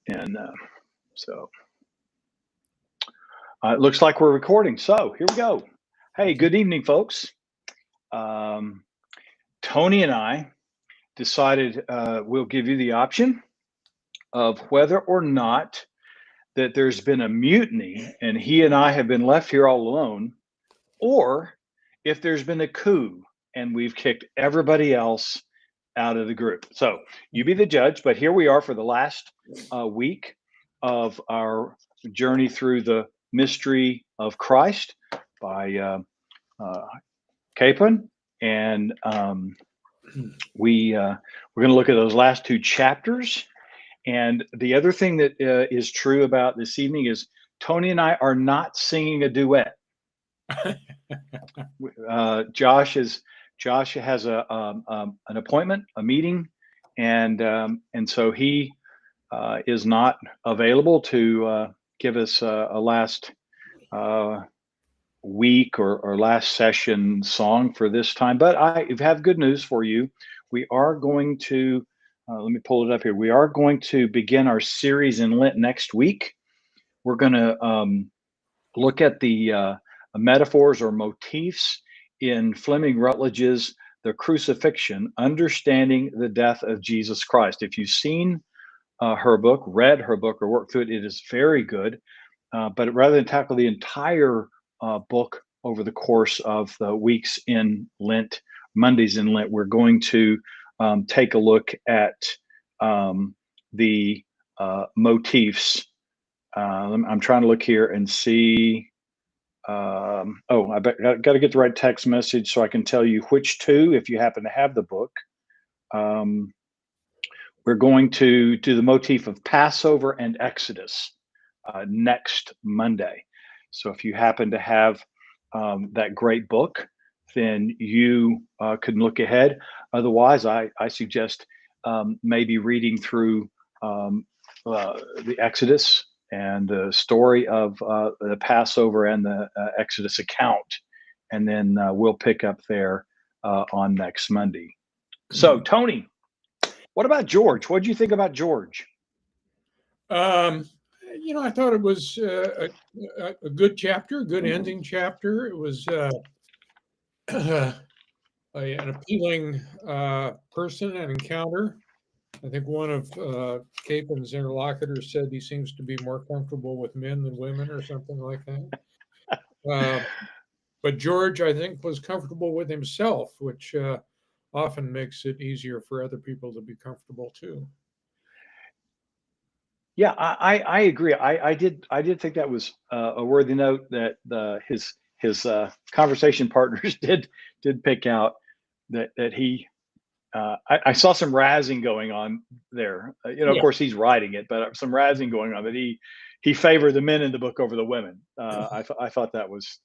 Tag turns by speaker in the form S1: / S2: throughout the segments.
S1: And so it looks like we're recording. So here we go. Hey, good evening, folks. Tony and I decided we'll give you the option of whether or not that there's been a mutiny and he and I have been left here all alone, or if there's been a coup and we've kicked everybody else out of the group. So you be the judge, but here we are for the last week of our journey through the mystery of Christ by Capon. And we're going to look at those last two chapters. And the other thing that is true about this evening is Tony and I are not singing a duet. Josh has an appointment, a meeting, and so he is not available to give us a last week or last session song for this time. But I have good news for you. We are going to let me pull it up here. We are going to begin our series in Lent next week. We're going to look at the metaphors or motifs in Fleming Rutledge's The Crucifixion, Understanding the Death of Jesus Christ. If you've seen her book, read her book, or worked through it, it is very good. But rather than tackle the entire book over the course of the weeks in Lent, Mondays in Lent, we're going to take a look at the motifs. I'm trying to look here and see. I got to get the right text message so I can tell you which two, if you happen to have the book. We're going to do the motif of Passover and Exodus next Monday. So if you happen to have that great book, then you can look ahead. Otherwise, I suggest maybe reading through the Exodus and the story of the Passover and the Exodus account. And then we'll pick up there on next Monday. So, Tony, what about George? What did you think about George?
S2: I thought it was a good chapter, a good ending chapter. It was an appealing person and encounter. I think one of Capon's interlocutors said he seems to be more comfortable with men than women or something like that. But George, I think, was comfortable with himself, which often makes it easier for other people to be comfortable too.
S1: Yeah, I agree. I did think that was a worthy note that his conversation partners did pick out that he. I saw some razzing going on there. Of course, he's writing it, but some razzing going on that he favored the men in the book over the women. I thought that was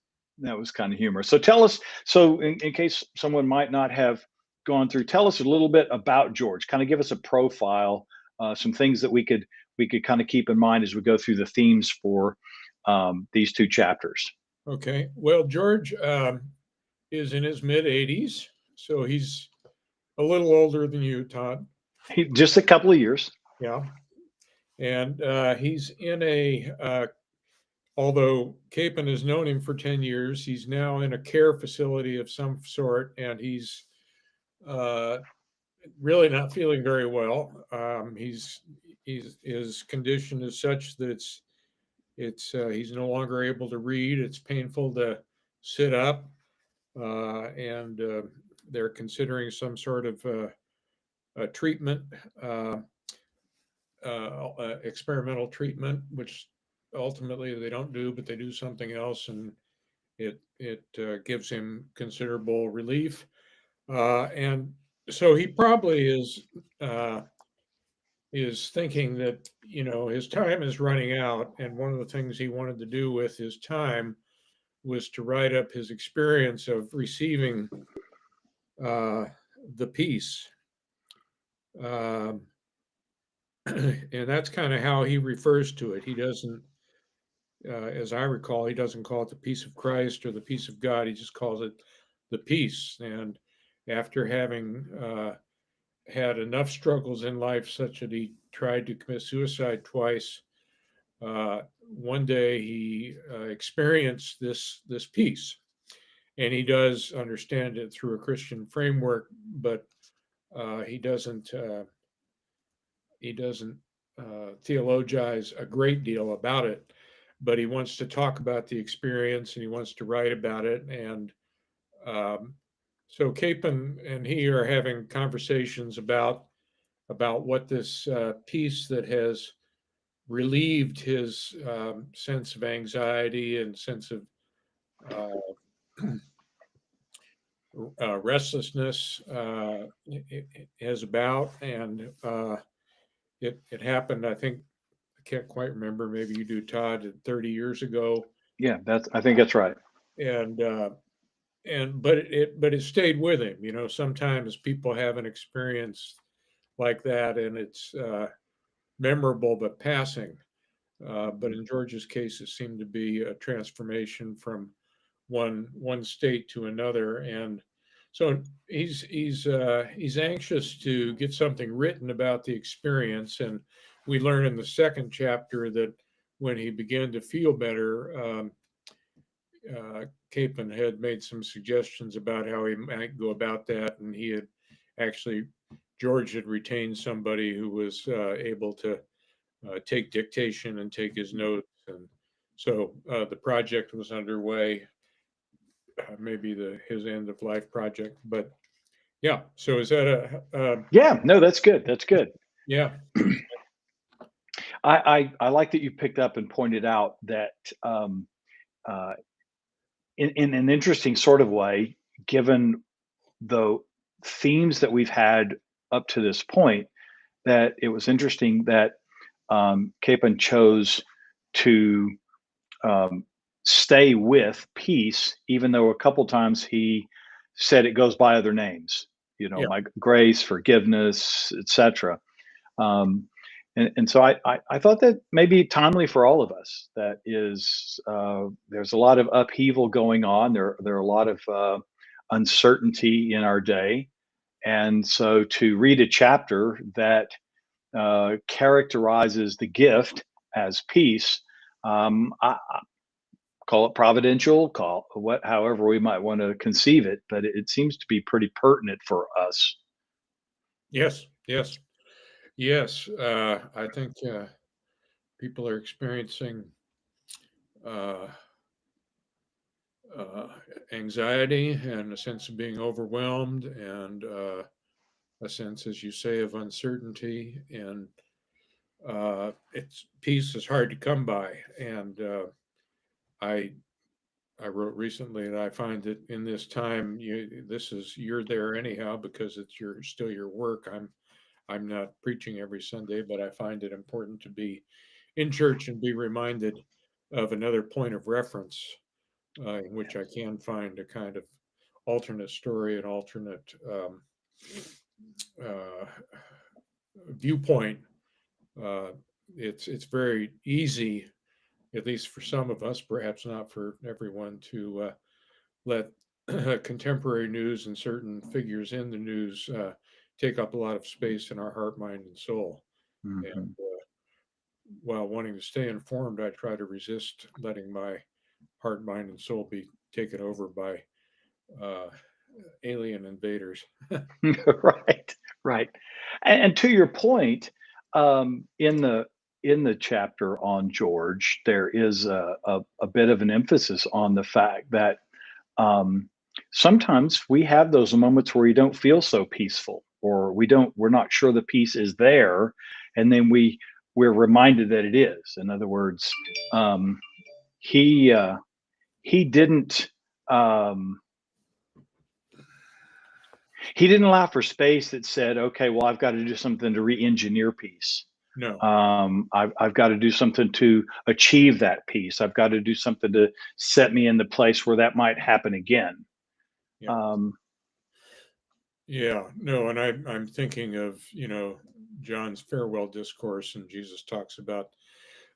S1: kind of humorous. So tell us. So in case someone might not have gone through, tell us a little bit about George. Kind of give us a profile, some things that we could kind of keep in mind as we go through the themes for these two chapters.
S2: Okay. Well, George is in his mid-80s, so he's a little older than you, Todd.
S1: Just a couple of years.
S2: Yeah. And he's in although Capon has known him for 10 years, he's now in a care facility of some sort, and he's really not feeling very well. His condition is such that he's no longer able to read. It's painful to sit up, and they're considering some sort of a treatment, experimental treatment, which ultimately they don't do, but they do something else, and it gives him considerable relief. And so he probably is thinking that his time is running out, and one of the things he wanted to do with his time was to write up his experience of receiving the peace. And that's kind of how he refers to it. He doesn't, as I recall, he doesn't call it the peace of Christ or the peace of God. He just calls it the peace. And after having had enough struggles in life such that he tried to commit suicide twice. One day he experienced this peace, and he does understand it through a Christian framework, but he doesn't theologize a great deal about it. But he wants to talk about the experience, and he wants to write about it. And so Capon and he are having conversations about what this peace that has relieved his sense of anxiety and sense of restlessness is about. And it happened, I think, I can't quite remember, maybe you do, Todd, 30 years ago.
S1: Yeah, I think that's right.
S2: And but it stayed with him. You know, sometimes people have an experience like that, and it's memorable but passing. But in George's case, it seemed to be a transformation from one state to another, and so he's anxious to get something written about the experience. And we learn in the second chapter that when he began to feel better, Capon had made some suggestions about how he might go about that, and he had actually George had retained somebody who was able to take dictation and take his notes, and so the project was underway. Maybe his end of life project, but yeah. So is that
S1: Yeah, no, that's good. That's good.
S2: yeah.
S1: I like that you picked up and pointed out that uh, in an interesting sort of way, given the themes that we've had up to this point, that it was interesting that Capon chose to um, stay with peace, even though a couple times he said it goes by other names. You know,
S2: Yeah.
S1: my grace, forgiveness, etc. Um, and so I thought that may be timely for all of us. That is, there's a lot of upheaval going on. There are a lot of uncertainty in our day, and so to read a chapter that characterizes the gift as peace, I call it providential, call what however we might want to conceive it, but it seems to be pretty pertinent for us.
S2: Yes. Yes. Yes. I think people are experiencing uh, uh, anxiety and a sense of being overwhelmed, and a sense, as you say, of uncertainty. And it's peace is hard to come by. And I I wrote recently that I find that in this time, you're there anyhow because it's still your work. I'm not preaching every Sunday, but I find it important to be in church and be reminded of another point of reference in which I can find a kind of alternate story, an alternate uh, viewpoint. Uh, it's very easy, at least for some of us, perhaps not for everyone, to let contemporary news and certain figures in the news take up a lot of space in our heart, mind, and soul. And
S1: Mhm.
S2: while wanting to stay informed, I try to resist letting my heart, mind, and soul be taken over by uh, alien invaders.
S1: Right, right. And to your point, in the chapter on George, there is a bit of an emphasis on the fact that um, sometimes we have those moments where we don't feel so peaceful, or we're not sure the peace is there, and then we're reminded that it is. In other words, um, he he didn't. Um, he didn't allow for space that said, okay, well, I've got to do something to re-engineer peace.
S2: No.
S1: I've got to do something to achieve that peace. I've got to do something to set me in the place where that might happen again.
S2: Yeah.
S1: Um,
S2: Yeah. No. And I'm thinking of John's farewell discourse, and Jesus talks about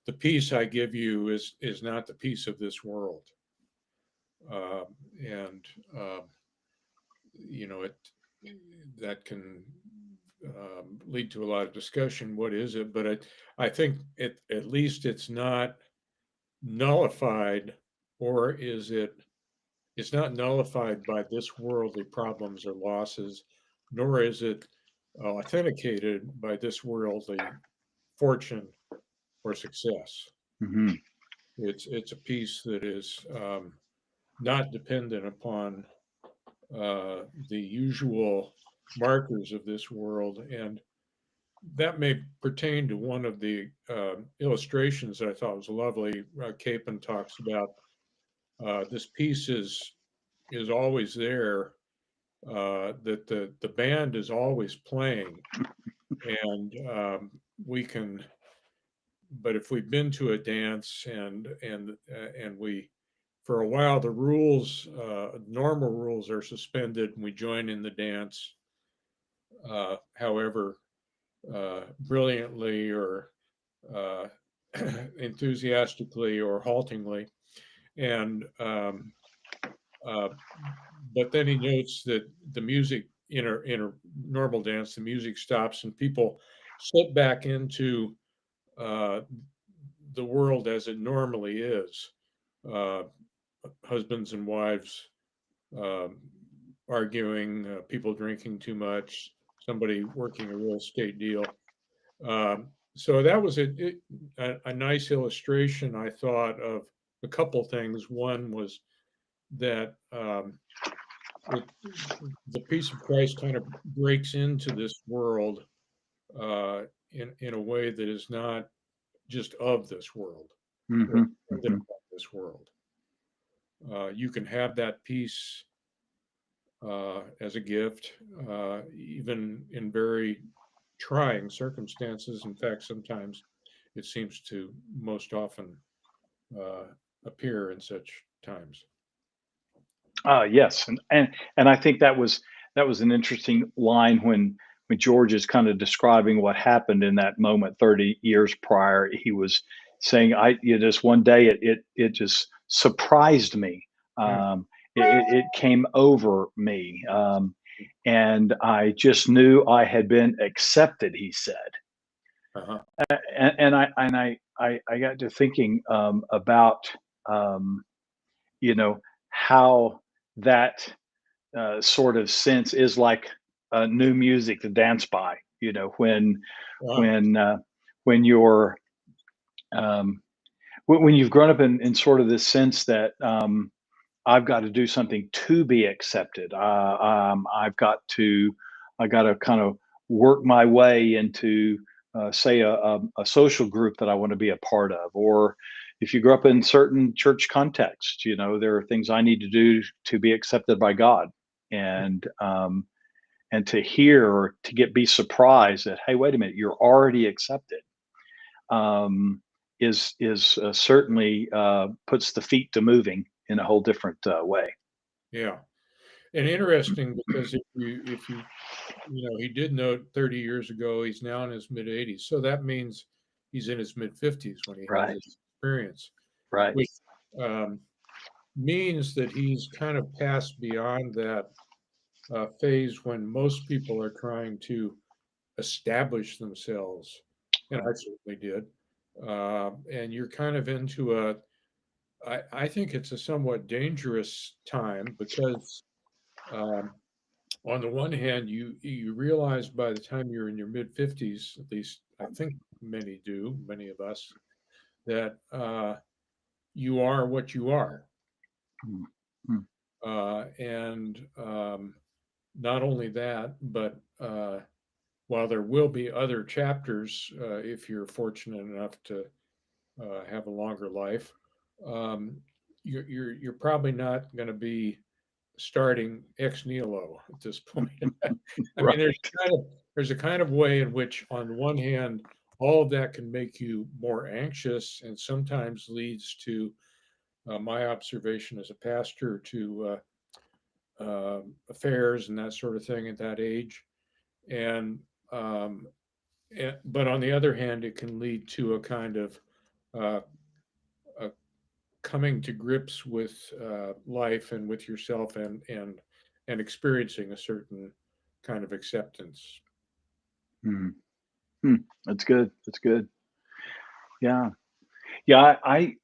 S2: the peace I give you is not the peace of this world. And it that can lead to a lot of discussion. What is it? But I think at least it's not nullified, or is it? It's not nullified by this worldly problems or losses, nor is it authenticated by this worldly fortune or success.
S1: Hmm.
S2: It's a piece that is not dependent upon the usual markers of this world, and that may pertain to one of the illustrations that I thought was lovely. Capon talks about this piece is always there, that the band is always playing, and we can. But if we've been to a dance and we, for a while, the rules, normal rules, are suspended, and we join in the dance, however brilliantly or uh, enthusiastically or haltingly, and uh, but then he notes that the music in a normal dance, the music stops and people slip back into uh, the world as it normally is. Uh, Husbands and wives um, arguing, people drinking too much, somebody working a real estate deal. So that was a nice illustration, I thought, of a couple things. One was that it, the peace of Christ kind of breaks into this world in a way that is not just of this world or
S1: Hmm.
S2: dependent
S1: Hmm.
S2: upon this world. You can have that peace as a gift, even in very trying circumstances. In fact, sometimes it seems to most often uh, appear in such times.
S1: Yes, and I think that was an interesting line when George is kind of describing what happened in that moment 30 years prior. He was saying, just one day it just surprised me.
S2: Mm.
S1: Um, it came over me, and I just knew I had been accepted. He said,
S2: Uh-huh.
S1: and I got to thinking about um, how that sort of sense is like new music to dance by.
S2: Wow.
S1: When when you're um, when you've grown up in sort of this sense that I've got to do something to be accepted. I got to kind of work my way into, say, a social group that I want to be a part of. Or if you grew up in certain church contexts, there are things I need to do to be accepted by God. And to hear or to be surprised that, hey, wait a minute, you're already accepted, is certainly puts the feet to moving in a whole different way.
S2: Yeah. And interesting, because if you he did note 30 years ago, he's now in his mid 80s. So that means he's in his mid 50s when he has
S1: Right,
S2: this experience,
S1: right.
S2: which um, means that he's kind of passed beyond that phase when most people are trying to establish themselves. And I
S1: Right.
S2: certainly did. And you're kind of into I think it's a somewhat dangerous time because um, on the one hand, you realize by the time you're in your mid 50s, at least I think many do, many of us, that you are what you are.
S1: Mm, mm,
S2: And not only that, but while there will be other chapters, if you're fortunate enough to have a longer life, um, you're probably not going to be starting ex nihilo at this point. I mean,
S1: right.
S2: there's a kind of way in which, on one hand, all of that can make you more anxious, and sometimes leads to my observation as a pastor to affairs and that sort of thing at that age. And um, but on the other hand, it can lead to a kind of uh, a coming to grips with life and with yourself and experiencing a certain kind of acceptance.
S1: Hmm. Hmm. That's good. That's good. Yeah. Yeah. I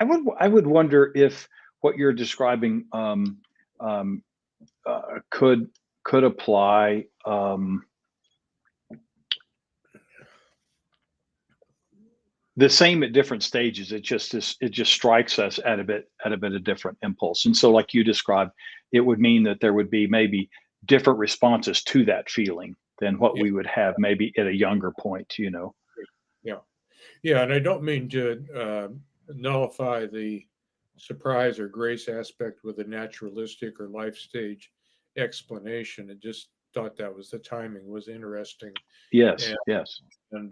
S1: would wonder if what you're describing um, could apply. The same at different stages. It just strikes us at a bit of different impulse. And so, like you described, it would mean that there would be maybe different responses to that feeling than what
S2: Yeah,
S1: we would have maybe at a younger point.
S2: yeah, yeah. And I don't mean to nullify the surprise or grace aspect with a naturalistic or life stage explanation. I just thought that was the timing was interesting,
S1: Yes.
S2: and
S1: Yes.
S2: and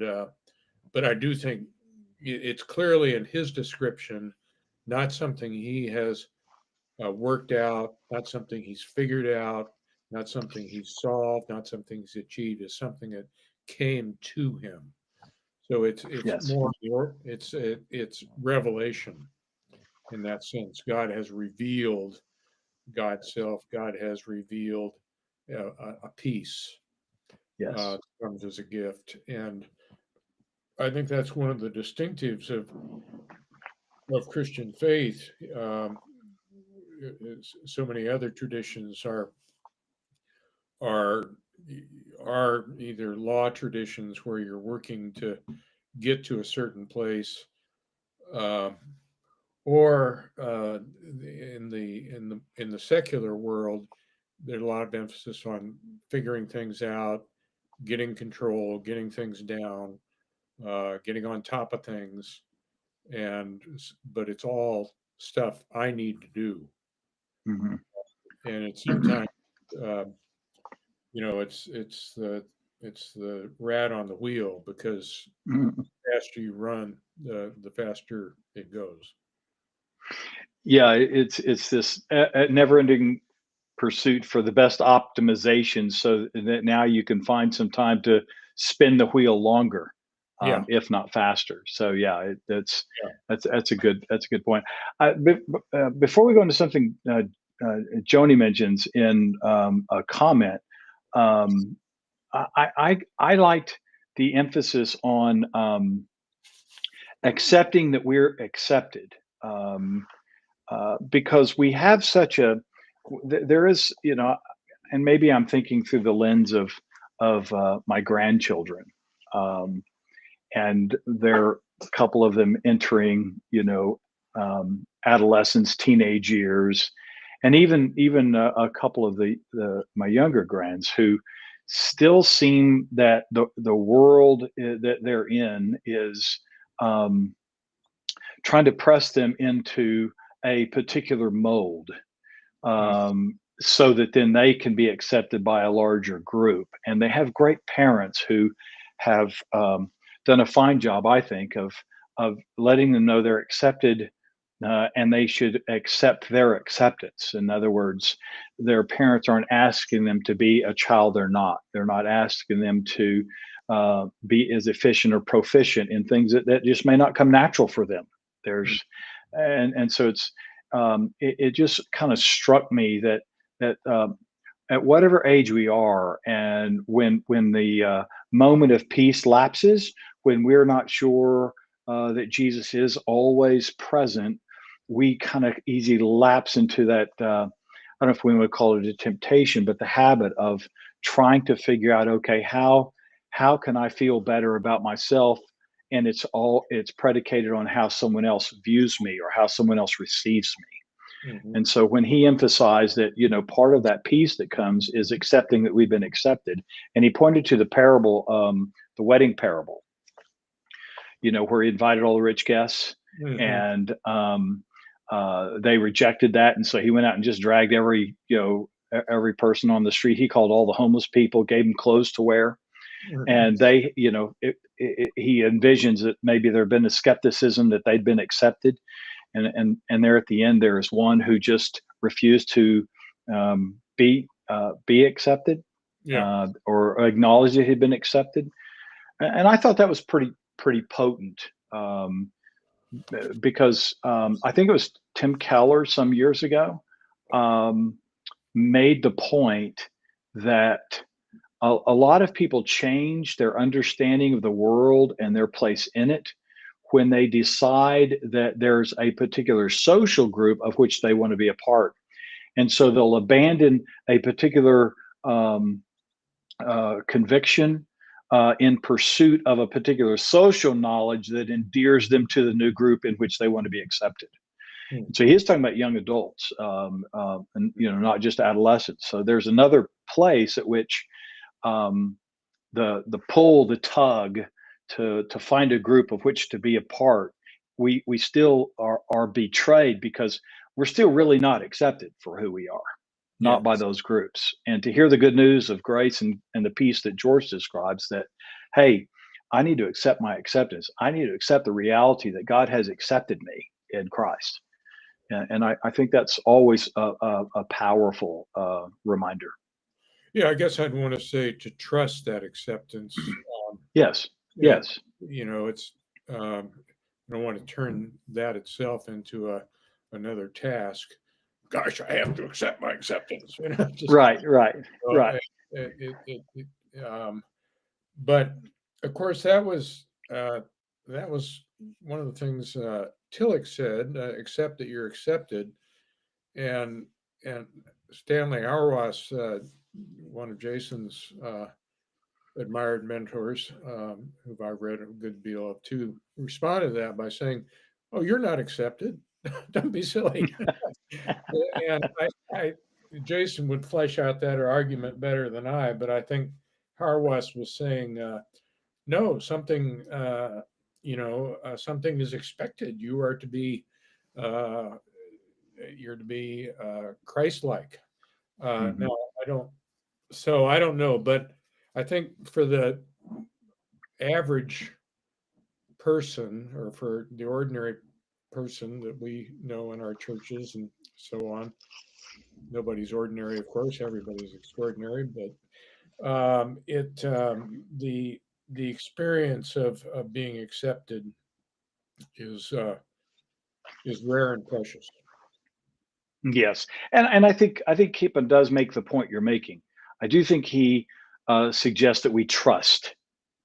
S2: but I do think it's clearly in his description, not something he has worked out, not something he's figured out, not something he's solved, not something he's achieved. Is something that came to him. So it's
S1: Yes.
S2: more it's revelation in that sense. God has revealed God's self. God has revealed a peace
S1: Yes.
S2: comes as a gift, and I think that's one of the distinctives of Christian faith. So many other traditions are are either law traditions where you're working to get to a certain place, uh, or in the secular world, there's a lot of emphasis on figuring things out, getting control, getting things down, getting on top of things, but it's all stuff I need to do,
S1: Hmm.
S2: and it's sometimes uh, it's the rat on the wheel because the faster you run, the faster it goes.
S1: Yeah. It's this never-ending pursuit for the best optimization, so that now you can find some time to spin the wheel longer,
S2: Yeah,
S1: if not faster. So yeah, that's
S2: yeah,
S1: that's a good point. Before we go into something Joni mentions in a comment, um, I liked the emphasis on accepting that we're accepted. Um, because we have such a there is, and maybe I'm thinking through the lens of my grandchildren, um, and there are a couple of them entering, adolescence, teenage years, and even a couple of the my younger grands who still seem that the world that they're in is um, trying to press them into a particular mold,
S2: mm,
S1: so that then they can be accepted by a larger group. And they have great parents who have done a fine job, I think, of letting them know they're accepted, and they should accept their acceptance. In other words, their parents aren't asking them to be a child they're not. They're not asking them to be as efficient or proficient in things that just may not come natural for them.
S2: mm,
S1: There's and so it just kind of struck me that at whatever age we are, and when the moment of peace lapses, when we're not sure that Jesus is always present, we kind of easy lapse into that. I don't know if we would call it a temptation, but the habit of trying to figure out, okay, how can I feel better about myself? And it's predicated on how someone else views me or how someone else receives me.
S2: mhm.
S1: And so when he emphasized that, part of that peace that comes is accepting that we've been accepted, and he pointed to the parable, the wedding parable, where he invited all the rich guests,
S2: Mhm.
S1: and they rejected that, and so he went out and just dragged every person on the street. He called all the homeless people, gave them clothes to wear,
S2: Mhm.
S1: and they, he envisions that maybe there had been a skepticism that they'd been accepted, and there at the end there is one who just refused to be accepted,
S2: Yeah,
S1: or acknowledge that he'd been accepted. And I thought that was pretty potent, because I think it was Tim Keller some years ago, um, made the point that a lot of people change their understanding of the world and their place in it when they decide that there's a particular social group of which they want to be a part. And so they'll abandon a particular conviction in pursuit of a particular social knowledge that endears them to the new group in which they want to be accepted. So he's talking about young adults, and not just adolescents. So there's another place at which the pull, the tug to find a group of which to be a part, we still are betrayed because we're still really not accepted for who we are, not by
S2: Yes.
S1: those groups. And to hear the good news of grace and the peace that George describes, that hey, I need to accept my acceptance. I need to accept the reality that God has accepted me in Christ. And I think that's always a powerful reminder.
S2: Yeah, I guess I'd want to say to trust that acceptance.
S1: Yes,
S2: It,
S1: yes,
S2: it's I don't want to turn that itself into another task. Gosh, I have to accept my acceptance. Just
S1: right, right, right.
S2: um, but of course that was one of the things Tillich said. Accept that you're accepted, and Stanley Auerbach, one of Jason's admired mentors, who I've read a good deal of too, responded to that by saying, "Oh, you're not accepted. Don't be silly." And Jason would flesh out that argument better than I, but I think Harwas was saying, no, something is expected. You are to be, uh, you're to be Christ-like.
S1: Mhm.
S2: Now, I don't know, but I think for the average person or for the ordinary person that we know in our churches and so on, nobody's ordinary, of course, everybody's extraordinary, but the experience of being accepted is rare and precious.
S1: Yes, and I think Kipling does make the point you're making. I do think he suggests that we trust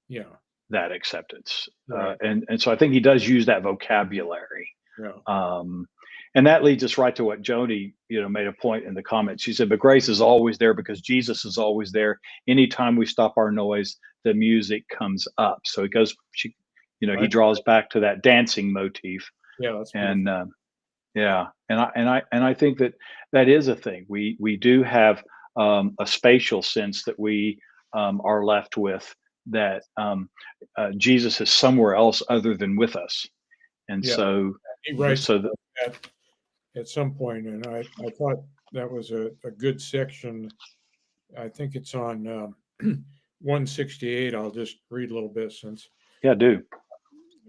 S2: Yeah,
S1: that acceptance,
S2: right.
S1: and so I think he does use that vocabulary.
S2: Yeah,
S1: Um, and that leads us right to what Joni, made a point in the comments. She said, "But grace is always there because Jesus is always there. Anytime we stop our noise, the music comes up." So it goes. He
S2: I,
S1: draws back to that dancing motif,
S2: yeah, that's
S1: and
S2: beautiful.
S1: yeah, and I think that that is a thing. We do have a spatial sense that we are left with, that Jesus is somewhere else other than with us, and
S2: Yeah,
S1: so
S2: he
S1: the
S2: writes
S1: so the
S2: that at some point, and I thought that was a good section. I think it's on 168. I'll just read a little bit since
S1: yeah, do.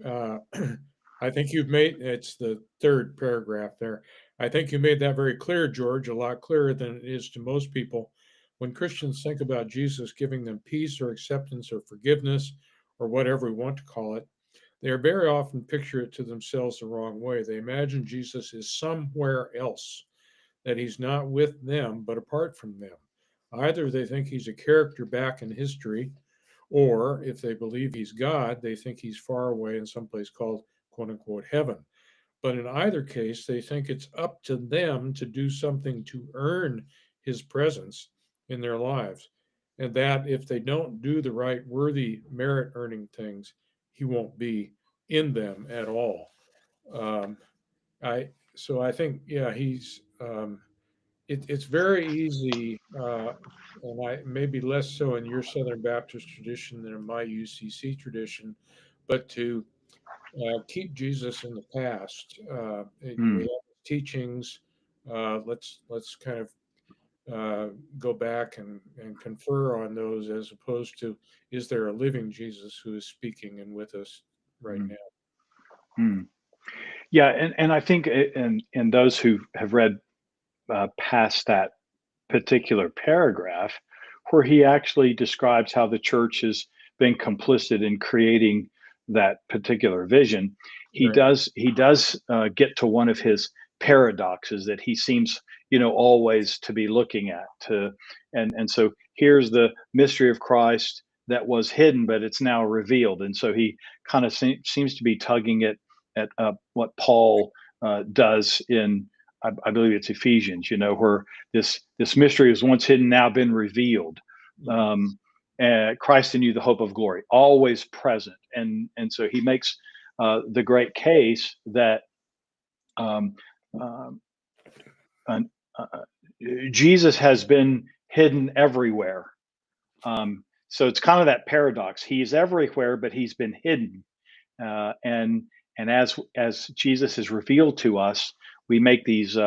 S2: uh, I think it's the third paragraph there. I think you made that very clear, George, a lot clearer than it is to most people. When Christians think about Jesus giving them peace or acceptance or forgiveness or whatever we want to call it, they are very often picture it to themselves the wrong way. They imagine Jesus is somewhere else, that he's not with them, but apart from them. Either they think he's a character back in history, or if they believe he's God, they think he's far away in some place called quote unquote heaven. But in either case, they think it's up to them to do something to earn his presence in their lives. And that if they don't do the right, worthy, merit earning things, he won't be in them at all. Um, I think, yeah, it's very easy, and I maybe less so in your Southern Baptist tradition than in my UCC tradition, but to keep Jesus in the past. We
S1: Mm,
S2: have teachings. Let's kind of go back and confer on those, as opposed to, is there a living Jesus who is speaking and with us right
S1: mm,
S2: now?
S1: mm. Yeah, and I think in those who have read past that particular paragraph, where he actually describes how the church has been complicit in creating that particular vision,
S2: Right.
S1: he does get to one of his paradoxes that he seems always to be looking at, and so here's the mystery of Christ that was hidden, but it's now revealed. And so he kind of seems to be tugging at what Paul does in, I believe it's Ephesians, where this mystery was once hidden, now been revealed. Christ in you, the hope of glory, always present. And so he makes the great case that um, uh, Jesus has been hidden everywhere. So it's kind of that paradox. He's everywhere, but he's been hidden. And as Jesus is revealed to us, we make these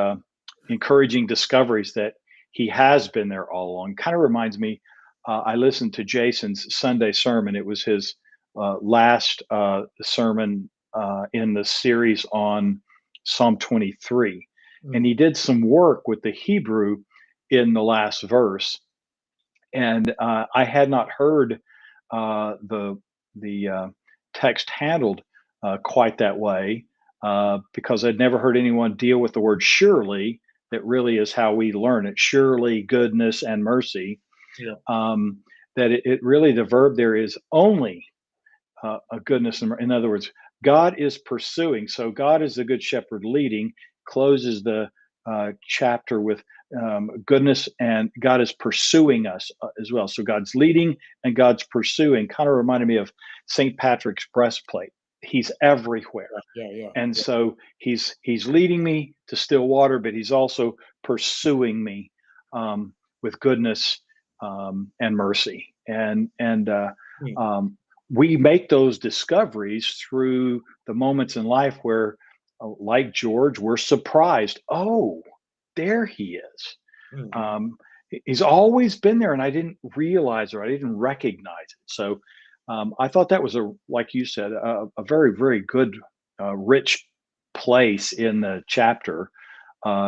S1: encouraging discoveries that he has been there all along. Kind of reminds me. I listened to Jason's Sunday sermon. It was his last sermon in the series on Psalm 23, and he did some work with the Hebrew in the last verse. And I had not heard the text handled quite that way because I'd never heard anyone deal with the word surely. That really is how we learn it. Surely, goodness and mercy.
S2: Yeah.
S1: That it really, the verb there is only a goodness. In other words, God is pursuing. So God is the good shepherd leading, closes the chapter with goodness, and God is pursuing us as well. So God's leading and God's pursuing. Kind of reminded me of St. Patrick's breastplate. He's everywhere.
S2: Yeah.
S1: And so he's leading me to still water, but he's also pursuing me with goodness and mercy. And we make those discoveries through the moments in life where, like George, we're surprised. Oh, there he is. He's always been there, and I didn't realize or I didn't recognize it. So I thought that was like you said, a very, very good, rich place in the chapter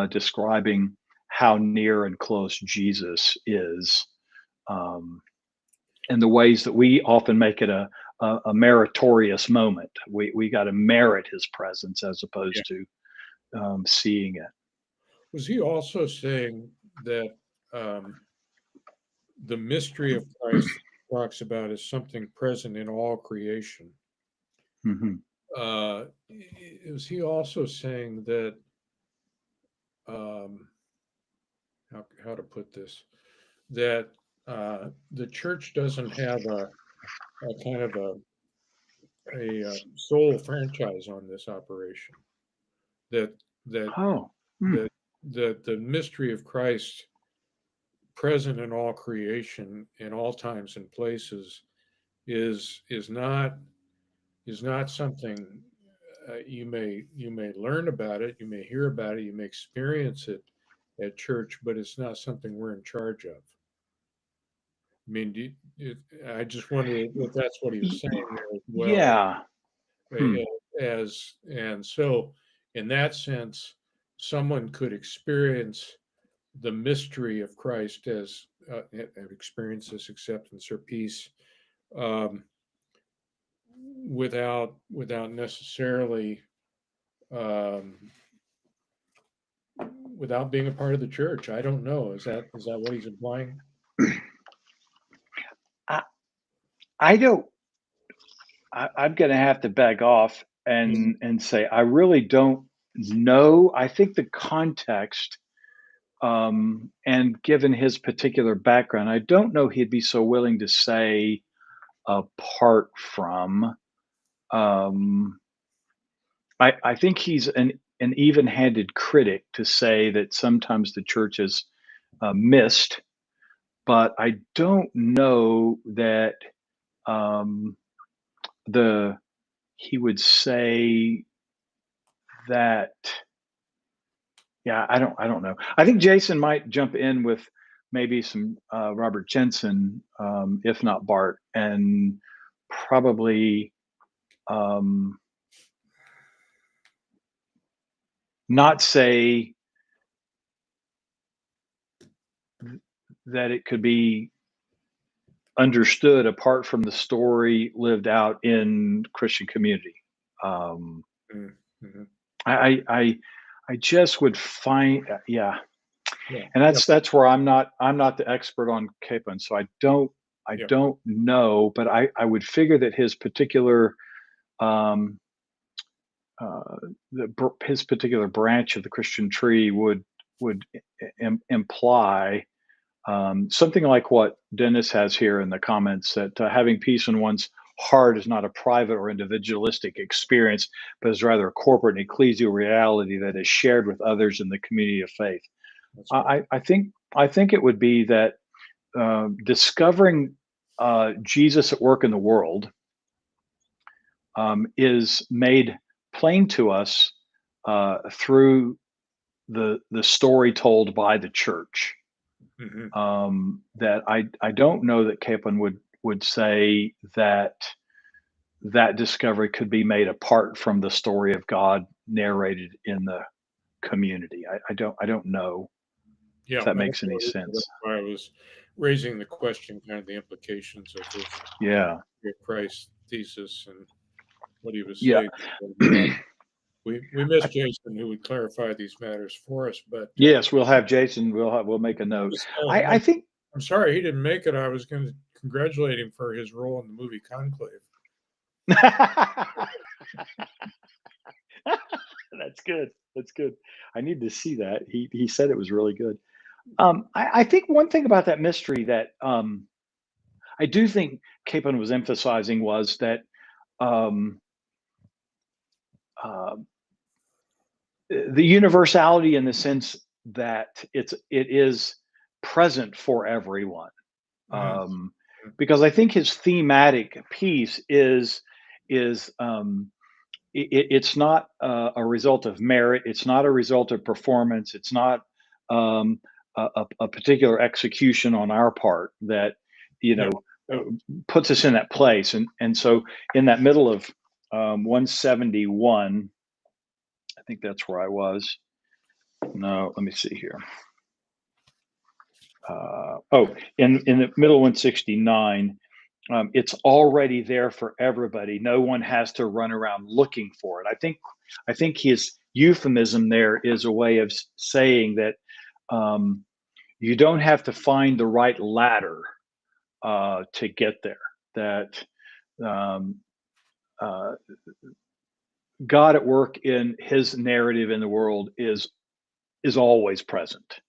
S1: describing how near and close Jesus is, and the ways that we often make it a meritorious moment. We got to merit his presence as opposed to seeing it.
S2: Was he also saying that the mystery of Christ talks about is something present in all creation?
S1: Mm-hmm.
S2: Was he also saying that, how to put this, that the church doesn't have a kind of a sole franchise on this operation? That the mystery of Christ present in all creation in all times and places is not something you may learn about it, you may hear about it, you may experience it at church, but it's not something we're in charge of. I mean, I just wonder if that's what he was saying there as well.
S1: Yeah.
S2: And so in that sense, someone could experience the mystery of Christ as experience this acceptance or peace without necessarily without being a part of the church. I don't know. Is that what he's implying?
S1: I don't. I'm going to have to back off and say I really don't know. I think the context, and given his particular background, I don't know he'd be so willing to say apart from. I think he's an even-handed critic to say that sometimes the church is missed, but I don't know that he would say that. Yeah, I don't know. I think Jason might jump in with maybe some Robert Jensen, if not Bart, and probably not say that it could be understood apart from the story lived out in Christian community. I just would find, yeah,
S2: Yeah.
S1: And that's where I'm not the expert on Capon, so I
S2: Yeah.
S1: don't know, but I would figure that his particular um, uh, his particular branch of the Christian tree would imply something like what Dennis has here in the comments, that having peace in one's heart is not a private or individualistic experience, but is rather a corporate and ecclesial reality that is shared with others in the community of faith.
S2: That's good.
S1: I think it would be that discovering Jesus at work in the world is made plain to us through the story told by the church.
S2: Hmm.
S1: That I don't know that Capon would say that that discovery could be made apart from the story of God narrated in the community. I don't know if
S2: Yeah.
S1: that makes any
S2: That's
S1: sense.
S2: why I was raising the question, kind of the implications of his
S1: Yeah.
S2: Christ thesis and what he was
S1: Yeah.
S2: saying. But we miss Jason, who would clarify these matters for us. But
S1: Yes, we'll have Jason. We'll make a note.
S2: just,
S1: I think
S2: I'm sorry he didn't make it. I was going to congratulate him for his role in the movie Conclave.
S1: that's good. That's good. I need to see that. He said it was really good. I think one thing about that mystery that I do think Capon was emphasizing was that um, uh, the universality in the sense that it is present for everyone.
S2: Mm-hmm.
S1: Um, because I think his thematic piece is it's not a result of merit. It's not a result of performance. It's not um, a particular execution on our part that you
S2: Yeah.
S1: know
S2: Yeah.
S1: puts us in that place. And so in that middle of 171, I think that's where I was. No, let me see here. In the middle of 169, it's already there for everybody. No one has to run around looking for it. I think his euphemism there is a way of saying that um, you don't have to find the right ladder to get there. That um, uh, God at work in His narrative in the world is always present.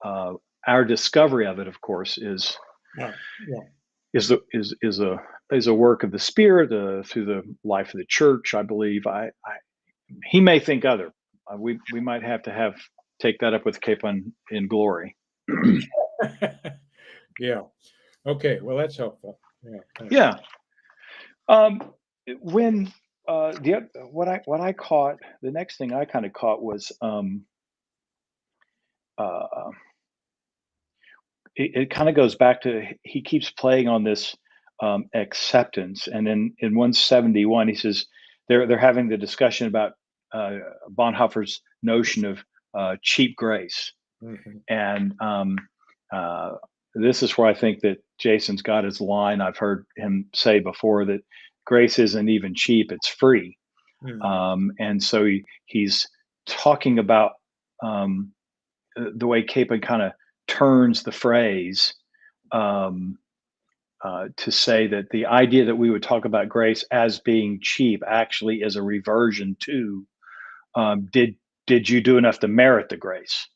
S1: Uh, our discovery of it, of course, is
S2: Yeah. Yeah.
S1: is the is a work of the Spirit through the life of the church. I believe. He may think other. We might have to take that up with Capon in glory.
S2: Yeah. Okay. Well, that's helpful. Yeah. Thanks.
S1: Yeah. Um, when what I caught, the next thing I kind of caught was uh, it kind of goes back to he keeps playing on this acceptance, and in 171 he says they're having the discussion about uh, Bonhoeffer's notion of cheap grace,
S2: Hmm.
S1: and uh, this is where I think that Jason's got his line. I've heard him say before that grace isn't even cheap; it's free.
S2: Hmm.
S1: And so he's talking about um, the way Capon kind of turns the phrase um, to say that the idea that we would talk about grace as being cheap actually is a reversion to did you do enough to merit the grace,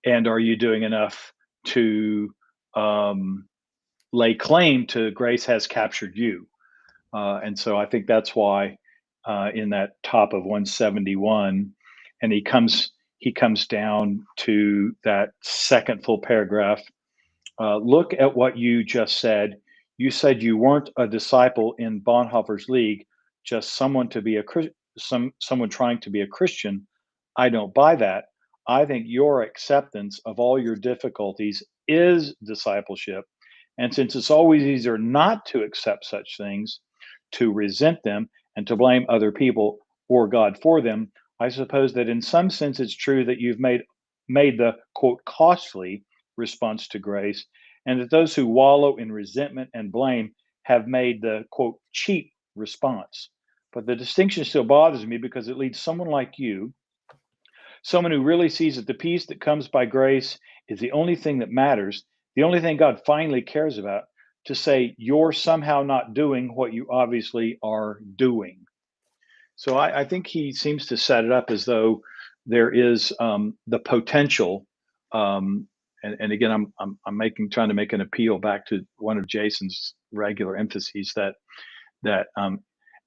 S1: and are you doing enough to um, lay claim to grace has captured you? And so I think that's why in that top of 171, and he comes down to that second full paragraph. Look at what you just said. You said you weren't a disciple in Bonhoeffer's league, just someone to be a someone trying to be a Christian. I don't buy that. I think your acceptance of all your difficulties is discipleship. And since it's always easier not to accept such things, to resent them, and to blame other people or God for them, I suppose that in some sense it's true that you've made the quote costly response to grace, and that those who wallow in resentment and blame have made the quote cheap response. But the distinction still bothers me because it leads someone like you, Someone who really sees that the peace that comes by grace is the only thing that matters, the only thing God finally cares about, to say you're somehow not doing what you obviously are doing. So I think he seems to set it up as though there is the potential. And again, I'm trying to make an appeal back to one of Jason's regular emphases that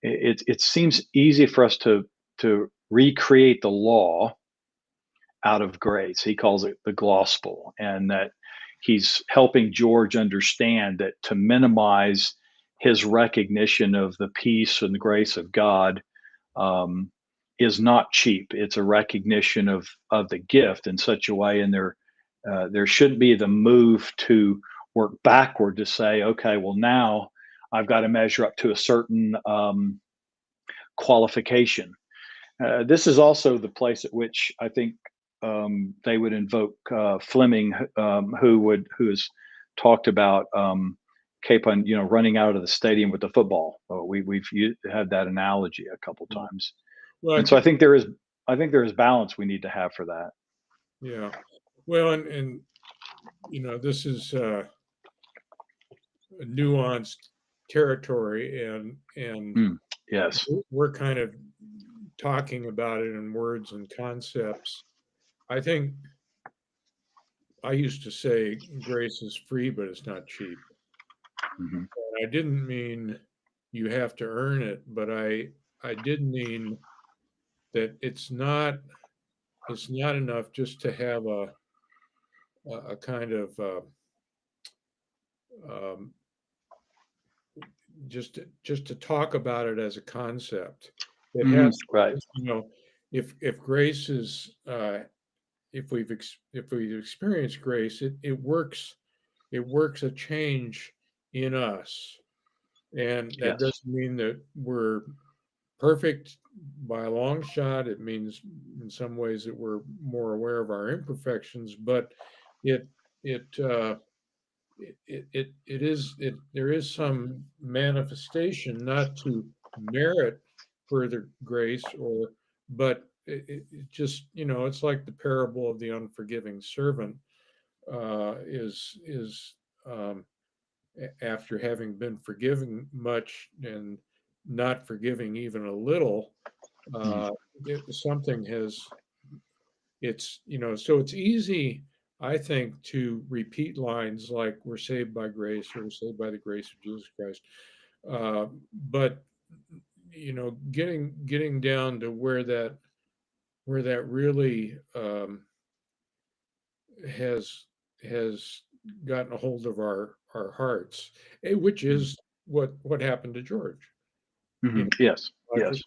S1: it seems easy for us to recreate the law out of grace. He calls it the gospel, and that he's helping George understand that to minimize his recognition of the peace and the grace of God um, is not cheap. It's a recognition of the gift in such a way, and there shouldn't be the move to work backward to say, okay, well now I've got to measure up to a certain qualification. This is also the place at which I think they would invoke Fleming, who has talked about Capon, running out of the stadium with the football. Had that analogy a couple times,
S2: Well,
S1: and so I think there is balance we need to have for that.
S2: yeah. Well, and this is a nuanced territory, and
S1: Yes.
S2: we're kind of talking about it in words and concepts. I think I used to say grace is free, but it's not cheap.
S1: Hmm.
S2: I didn't mean you have to earn it, but I did mean that it's not enough just to have a kind of um, just to talk about it as a concept. It has,
S1: Right.
S2: if grace is if we've experienced grace, it works a change in us, and that
S1: Yes.
S2: doesn't mean that we're perfect by a long shot. It means in some ways that we're more aware of our imperfections, but it it there is some manifestation, not to merit further grace, but it just, it's like the parable of the unforgiving servant. Is after having been forgiven much and not forgiving even a little,
S1: Mm.
S2: uh, something has, so it's easy, I think, to repeat lines like "we're saved by grace" or "we're saved by the grace of Jesus Christ," but getting down to where that really has has gotten a hold of our hearts, which
S1: Mm.
S2: is what happened to George. You know,
S1: Yes.
S2: life was,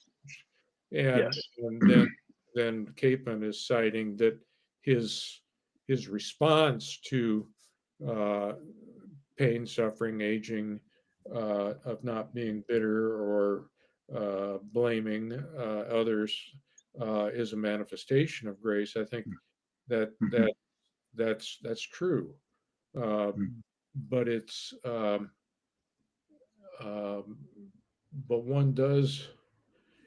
S1: Yes.
S2: and
S1: Yes.
S2: and then Capon is citing that his his response to uh, pain, suffering, aging, of not being bitter or blaming others, is a manifestation of grace. I think that
S1: Mhm.
S2: that's true, uh,
S1: Mhm.
S2: but it's um, but one does,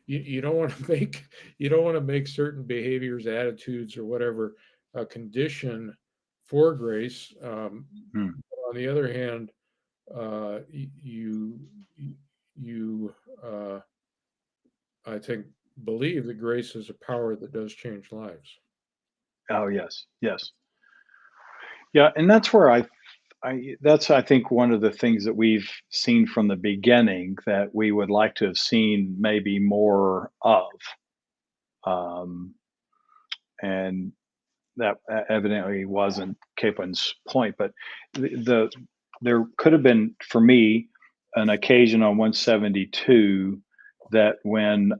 S2: you don't want to make certain behaviors, attitudes, or whatever a condition for grace.
S1: Mm.
S2: On the other hand, you you I think believe that grace is a power that does change lives.
S1: Oh, yes. Yes. Yeah, and that's where that's I think one of the things that we've seen from the beginning that we would like to have seen maybe more of. Um, and that evidently wasn't Capon's point, but the there could have been for me an occasion on 172 that when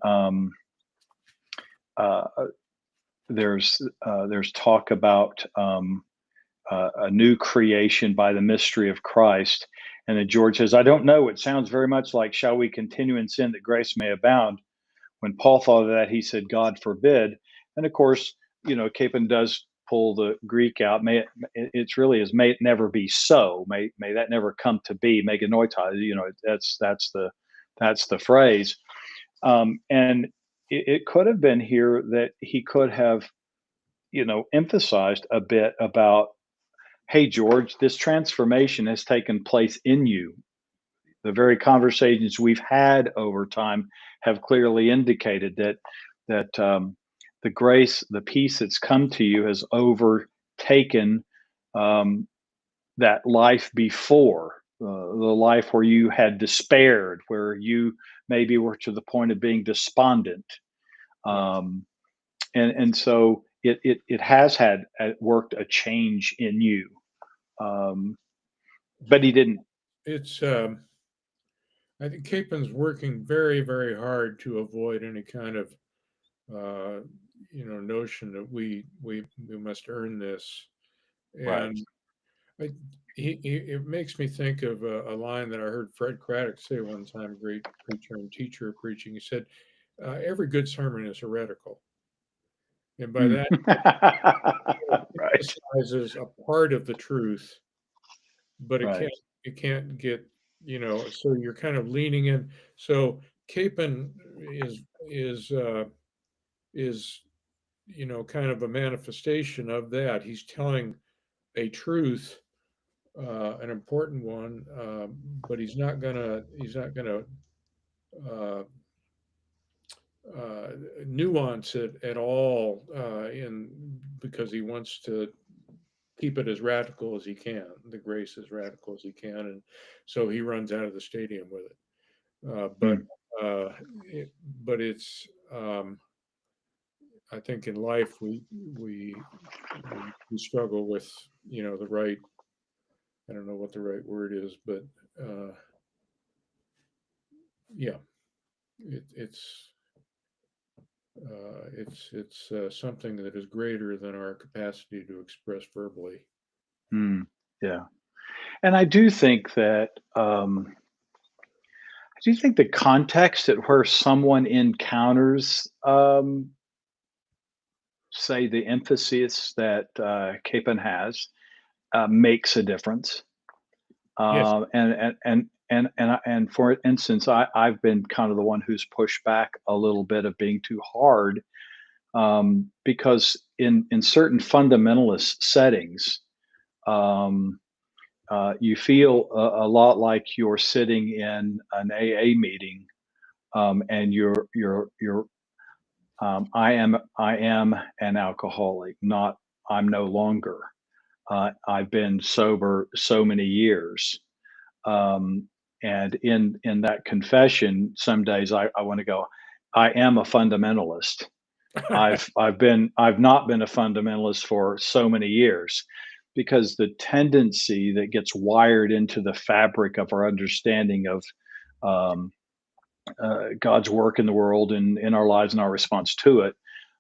S1: uh, there's talk about a new creation by the mystery of Christ. And then George says, I don't know. It sounds very much like, shall we continue in sin that grace may abound? When Paul thought of that, he said, God forbid. And of course, Capon does pull the Greek out. It's really is, may it never be so. May that never come to be. Meganoita, that's the phrase. And it could have been here that he could have emphasized a bit about, hey, George, this transformation has taken place in you. The very conversations we've had over time have clearly indicated that the grace, the peace that's come to you has overtaken um, that life before, the life where you had despaired, where you maybe were to the point of being despondent.
S2: Yeah.
S1: Um, and so it has had worked a change in you. Um, but he didn't.
S2: It's I think Capen's working very, very hard to avoid any kind of uh, notion that we must earn this.
S1: Right.
S2: And it makes me think of a line that I heard Fred Craddock say one time, great preacher and teacher of preaching. He said, "Every good sermon is heretical," and by
S1: Mm.
S2: that it
S1: Right.
S2: emphasizes a part of the truth, but
S1: Right.
S2: it can't get So you're kind of leaning in. So Capen is kind of a manifestation of that. He's telling a truth, an important one, but he's not gonna uh, uh, nuance it at all, in because he wants to keep it as radical as he can, the grace as radical as he can, and so he runs out of the stadium with it. Uh, but
S1: Mm.
S2: uh, it, but it's I think in life we struggle with the right. I don't know what the right word is, but uh, yeah, it's something that is greater than our capacity to express verbally.
S1: Mm. Yeah. And I do think that I do think the context at where someone encounters, say, the emphasis that Capen has, makes a difference.
S2: Yes.
S1: And for instance, I've been kind of the one who's pushed back a little bit of being too hard, because in certain fundamentalist settings, um, you feel a lot like you're sitting in an AA meeting, and you're I am an alcoholic, not I'm no longer. I've been sober so many years. Um, and in that confession, some days I want to go, I am a fundamentalist. I've not been a fundamentalist for so many years, because the tendency that gets wired into the fabric of our understanding of um, God's work in the world and in our lives and our response to it.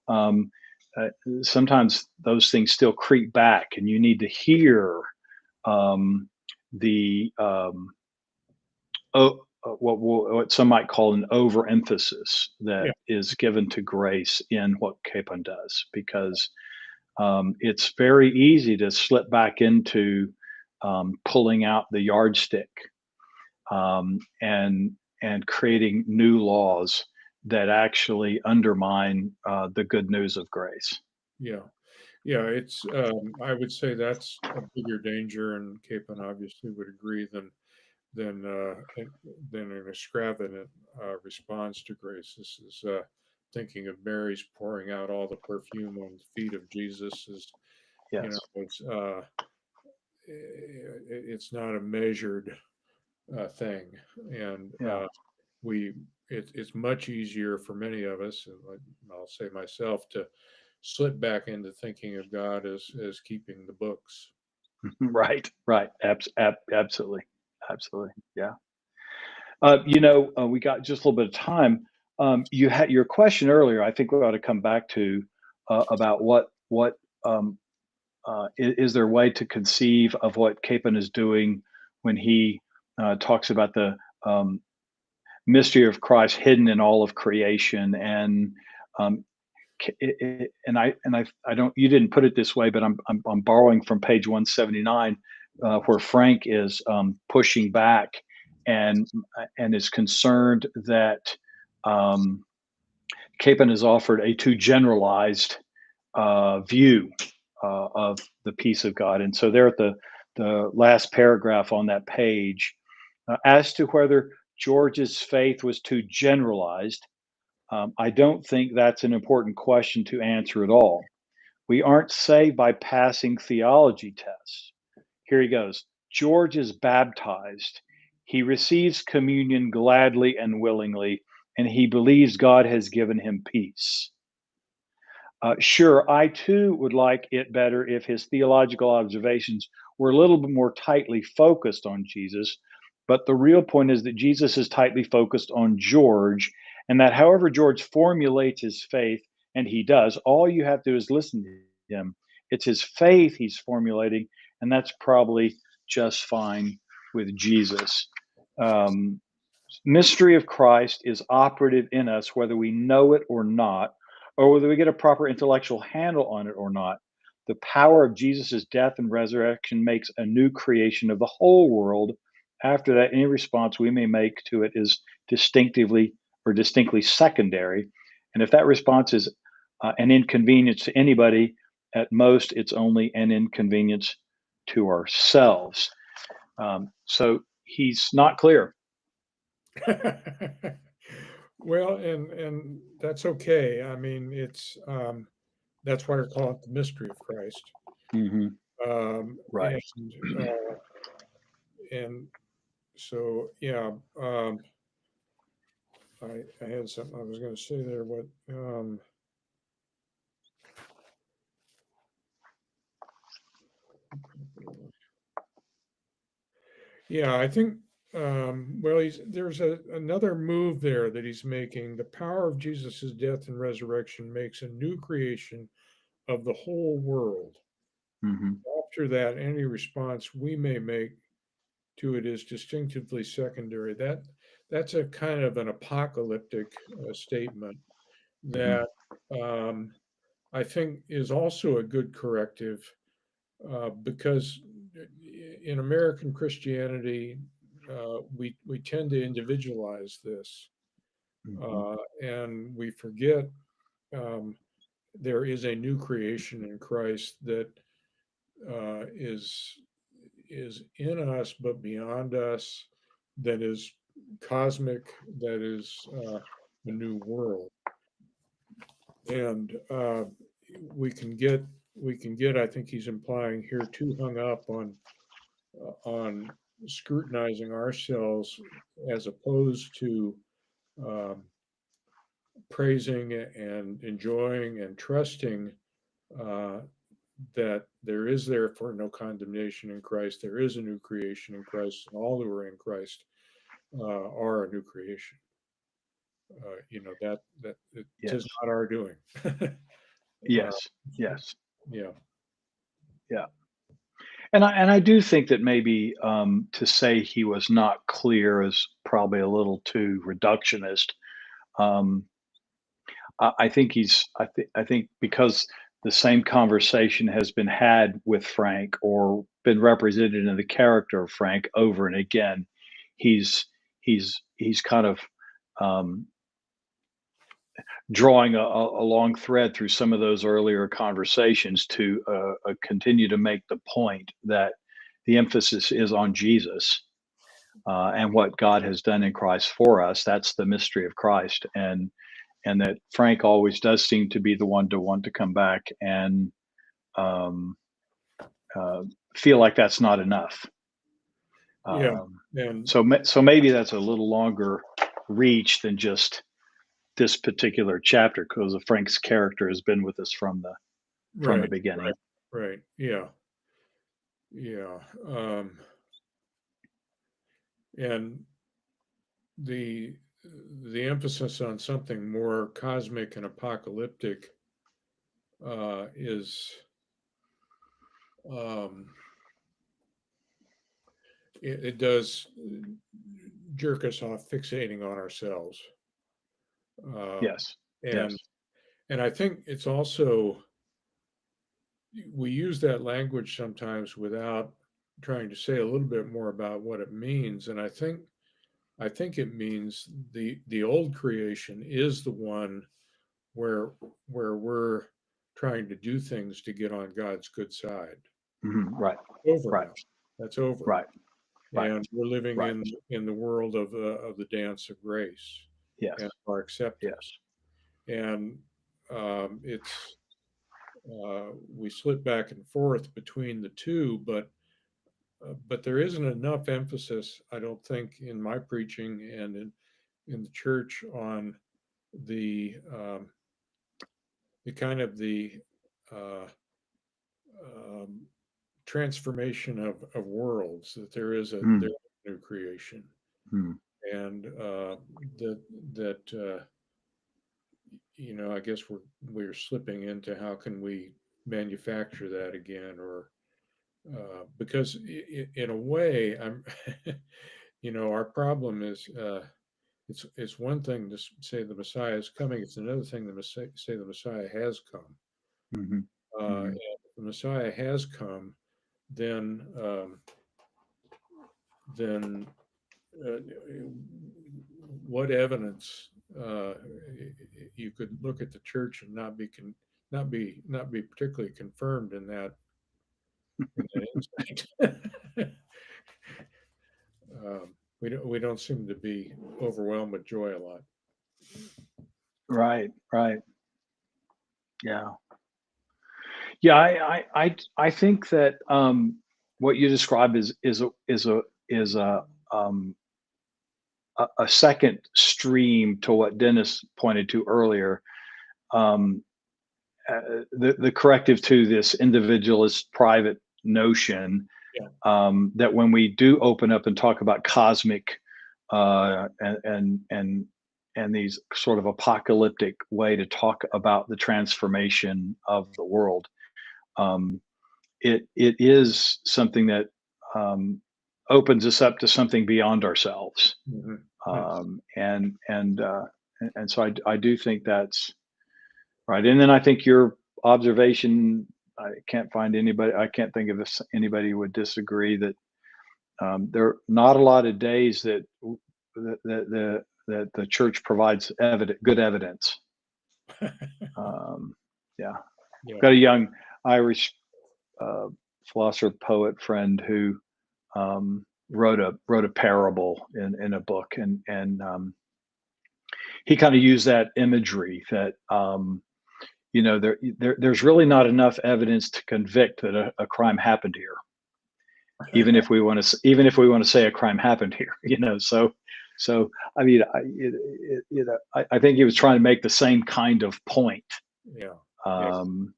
S1: Um, uh, Sometimes those things still creep back, and you need to hear um, the what some might call an overemphasis that
S2: Yeah.
S1: is given to grace in what Capon does, because it's very easy to slip back into pulling out the yardstick, and creating new laws that actually undermine the good news of grace.
S2: Yeah. Yeah. It's I would say that's a bigger danger, and Capon obviously would agree than uh, than an extravagant response to grace. This is thinking of Mary's pouring out all the perfume on the feet of Jesus. Is
S1: Yes.
S2: it's not a measured thing, and
S1: Yeah.
S2: we it's much easier for many of us, and I'll say myself, to slip back into thinking of God as keeping the books.
S1: Right. Right. Absolutely. Absolutely. Yeah. We got just a little bit of time. You had your question earlier. I think we ought to come back to about what um, is there a way to conceive of what Capon is doing when he talks about the um, mystery of Christ hidden in all of creation, and um, I don't, you didn't put it this way, but I'm borrowing from page 179, where Frank is pushing back and is concerned that um, Capon has offered a too generalized view of the peace of God. And so there at the last paragraph on that page, as to whether George's faith was too generalized, I don't think that's an important question to answer at all. We aren't saved by passing theology tests. Here he goes. George is baptized. He receives communion gladly and willingly, and he believes God has given him peace. Sure, I too would like it better if his theological observations were a little bit more tightly focused on Jesus. But the real point is that Jesus is tightly focused on George, and that however George formulates his faith, and he does, all you have to do is listen to him. It's his faith he's formulating, and that's probably just fine with Jesus. Um, Mystery of Christ is operative in us, whether we know it or not, or whether we get a proper intellectual handle on it or not. The power of Jesus' death and resurrection makes a new creation of the whole world. After that, any response we may make to it is distinctly secondary. And if that response is an inconvenience to anybody, at most it's only an inconvenience to ourselves. So he's not clear.
S2: Well, and that's okay. I mean, it's that's why I call it the mystery of Christ.
S1: Mm-hmm.
S2: Um,
S1: Right.
S2: and so yeah, I had something I was going to say there. What? Yeah, I think. Well, there's another move there that he's making. The power of Jesus' death and resurrection makes a new creation of the whole world.
S1: Mm-hmm.
S2: After that, any response we may make to it is distinctively secondary. That's a kind of an apocalyptic statement that I think is also a good corrective because in American Christianity, we tend to individualize this, and we forget there is a new creation in Christ that is in us but beyond us, that is cosmic, that is the new world, and we can get I think he's implying here too hung up on scrutinizing ourselves as opposed to um, praising and enjoying and trusting uh, that there is therefore no condemnation in Christ. There is a new creation in Christ, and all who are in Christ are a new creation. That it
S1: Yes.
S2: is not our doing.
S1: Yes. Yes.
S2: Yeah.
S1: Yeah. And I do think that maybe to say he was not clear is probably a little too reductionist. Um, I think because the same conversation has been had with Frank or been represented in the character of Frank over and again, he's he's kind of um, drawing a long thread through some of those earlier conversations to continue to make the point that the emphasis is on Jesus and what God has done in Christ for us. That's the mystery of Christ, and that Frank always does seem to be the one to want to come back and um, uh, feel like that's not enough.
S2: Yeah. And
S1: So maybe that's a little longer reach than just this particular chapter because Frank's character has been with us from the
S2: right,
S1: beginning.
S2: right. Yeah. Yeah. And the emphasis on something more cosmic and apocalyptic is um, it does jerk us off fixating on ourselves,
S1: Yes.
S2: and
S1: Yes.
S2: and I think it's also we use that language sometimes without trying to say a little bit more about what it means, and I think it means the old creation is the one where we're trying to do things to get on God's good side.
S1: Right.
S2: Over
S1: Right.
S2: now. That's over.
S1: Right. Right.
S2: And we're living
S1: Right.
S2: in the world of the dance of grace
S1: Yes.
S2: and our acceptance.
S1: Yes.
S2: And it's we slip back and forth between the two, but there isn't enough emphasis, I don't think, in my preaching and in the church on the kind of the uh, um, transformation of worlds, that there is
S1: Mm.
S2: there is a new creation,
S1: Mm.
S2: and that I guess we're slipping into how can we manufacture that again, or because in a way, I'm our problem is it's one thing to say the Messiah is coming. It's another thing to say the Messiah has come.
S1: Mm-hmm.
S2: And if the Messiah has come, then then uh, what evidence you could look at the church and not be particularly confirmed in that insight. We don't seem to be overwhelmed with joy a lot.
S1: Right. Right. Yeah. Yeah. I think that what you describe is um, a second stream to what Dennis pointed to earlier. Um, the corrective to this individualist private notion,
S2: Yeah.
S1: that when we do open up and talk about cosmic and these sort of apocalyptic way to talk about the transformation of the world, um, it is something that um, opens us up to something beyond ourselves,
S2: Mhm. Yes.
S1: um, and and uh, and so I do think that's right. And then I think your observation, I can't think of anybody who would disagree that there are not a lot of days that the church provides good evidence. Um, yeah,
S2: Yeah.
S1: got a young Irish uh, philosopher poet friend who wrote a parable in a book, and he kind of used that imagery that there's really not enough evidence to convict that a crime happened here, even if we want to say a crime happened here. So I mean, I think he was trying to make the same kind of point.
S2: Yeah. Yes.
S1: um,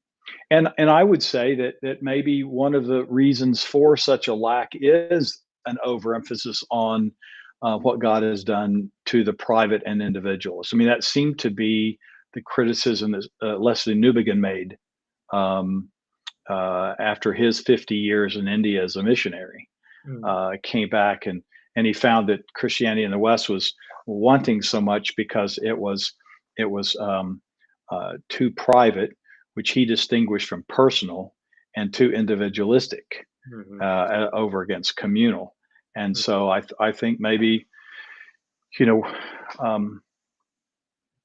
S1: and I would say that maybe one of the reasons for such a lack is an overemphasis on what God has done to the private and individualist. I mean, that seemed to be the criticism that Leslie Newbigin made um, after his 50 years in India as a missionary.
S2: Mm.
S1: Came back and he found that Christianity in the West was wanting so much because it was too private, which he distinguished from personal, and too individualistic
S2: Mhm.
S1: over against communal. And so I think maybe you know um,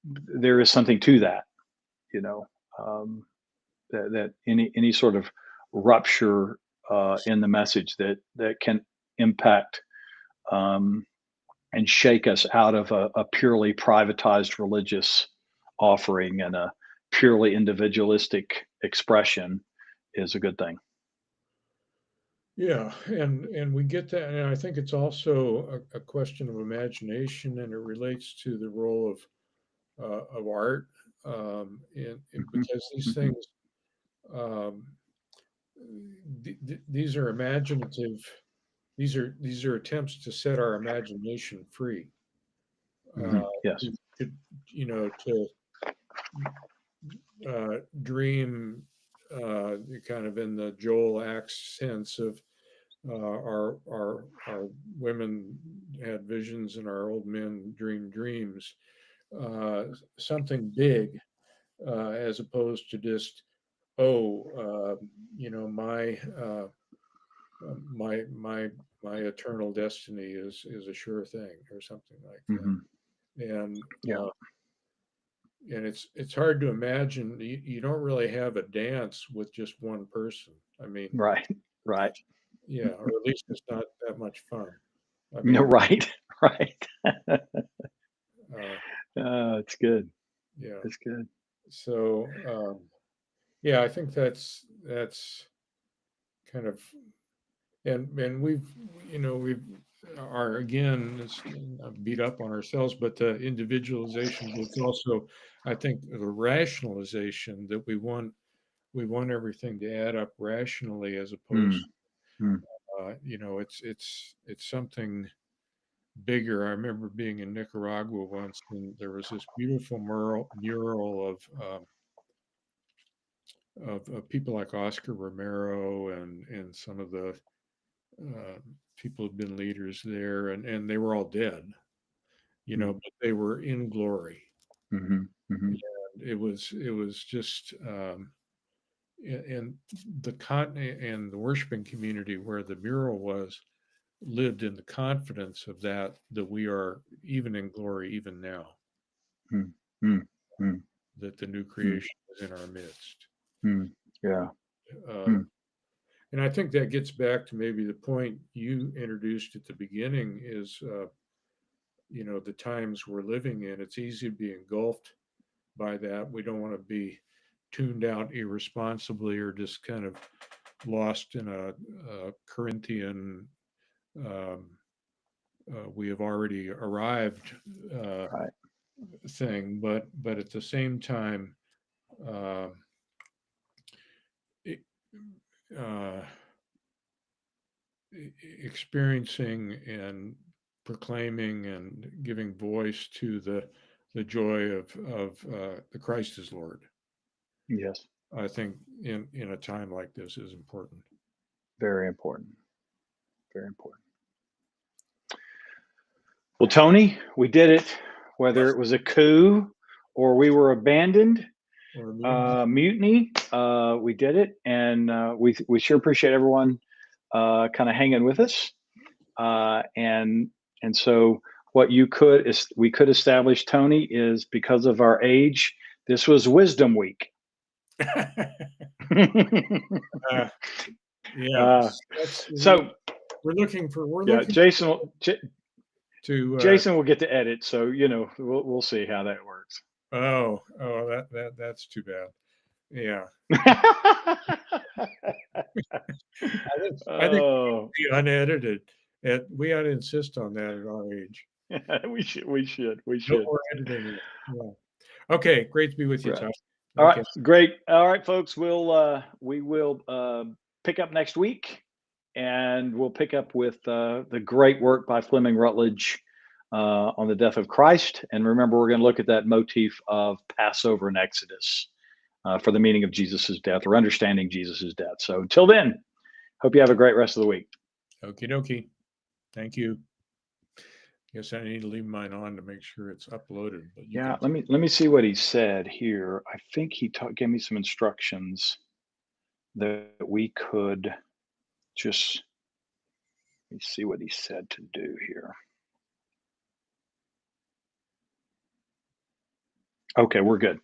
S1: there is something to that. You know um, that any sort of rupture in the message that can impact um, and shake us out of a purely privatized religious offering and a purely individualistic expression is a good thing.
S2: Yeah, and we get that, and I think it's also a question of imagination, and it relates to the role of art,
S1: Mhm,
S2: because these
S1: mhm,
S2: things, um, these are imaginative. These are attempts to set our imagination free, uh,
S1: mhm. Yes.
S2: to to dream, kind of in the Joel Axe sense of our women had visions and our old men dreamed dreams, uh, something big, as opposed to just, oh, my my eternal destiny is a sure thing, or something like
S1: Mhm.
S2: that. And
S1: Yeah.
S2: and it's hard to imagine. You don't really have a dance with just one person. I mean,
S1: Right. Right.
S2: yeah, or at least it's not that much fun. I
S1: No,
S2: mean,
S1: right. Right.
S2: uh,
S1: It's good.
S2: yeah.
S1: It's good.
S2: So, yeah, I think that's kind of, and we've are again it's beat up on ourselves, but the individualization, but it's also, I think, the rationalization that we want everything to add up rationally, as opposed,
S1: Mm, mm,
S2: it's something bigger. I remember being in Nicaragua once, and there was this beautiful mural of people like Oscar Romero and some of the uh, people who've been leaders there, and they were all dead,
S1: mm,
S2: but they were in glory.
S1: mhm, mhm,
S2: It was just, and the continent and the worshiping community where the mural was lived in the confidence of that we are even in glory even now,
S1: mm, mm, mm,
S2: that the new
S1: mm,
S2: creation is in our midst.
S1: mm. Yeah.
S2: Uh,
S1: Mm,
S2: and I think that gets back to maybe the point you introduced at the beginning is, the times we're living in. It's easy to be engulfed by that. We don't want to be tuned out irresponsibly or just kind of lost in a Corinthian, um, we have already arrived
S1: right.
S2: thing. But at the same time, uh, it, uh, experiencing and proclaiming and giving voice to the joy of the Christ is Lord.
S1: Yes.
S2: I think in a time like this is important.
S1: Very important. Very important. Well, Tony, we did it. Whether it was a coup or we were abandoned,
S2: Or
S1: mutiny, we did it, and we sure appreciate everyone kind of hanging with us. And so what we could establish, Tony, is because of our age, this was Wisdom Week.
S2: yeah,
S1: So
S2: we're looking
S1: yeah,
S2: to
S1: Jason will get to edit, so we'll see how that works.
S2: that's too bad. Yeah, I think
S1: Oh,
S2: we unedited, and we ought to insist on that at our age.
S1: we should.
S2: No more editing. Yeah. Okay, great to be with you,
S1: Right.
S2: Tom.
S1: All
S2: Okay,
S1: right, great. All right, folks, we will pick up next week, and we'll pick up with the great work by Fleming Rutledge on the death of Christ. And remember, we're going to look at that motif of Passover and Exodus for the meaning of Jesus's death or understanding Jesus's death. So until then, hope you have a great rest of the week.
S2: okie dokie. Thank you. Guess I need to leave mine on to make sure it's uploaded. But
S1: Yeah, let me see what he said here. I think he gave me some instructions that we could just, let me see what he said to do here. Okay, we're good.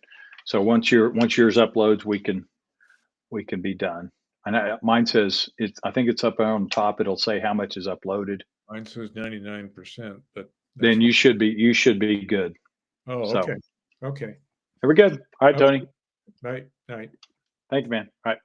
S1: So once yours uploads, we can be done. And mine says I think it's up on top. It'll say how much is uploaded.
S2: Mine says 99%, but
S1: Then you should be good.
S2: Oh,
S1: So
S2: okay. Okay.
S1: very good. All right, Tony.
S2: Night.
S1: Thank you, man. All right.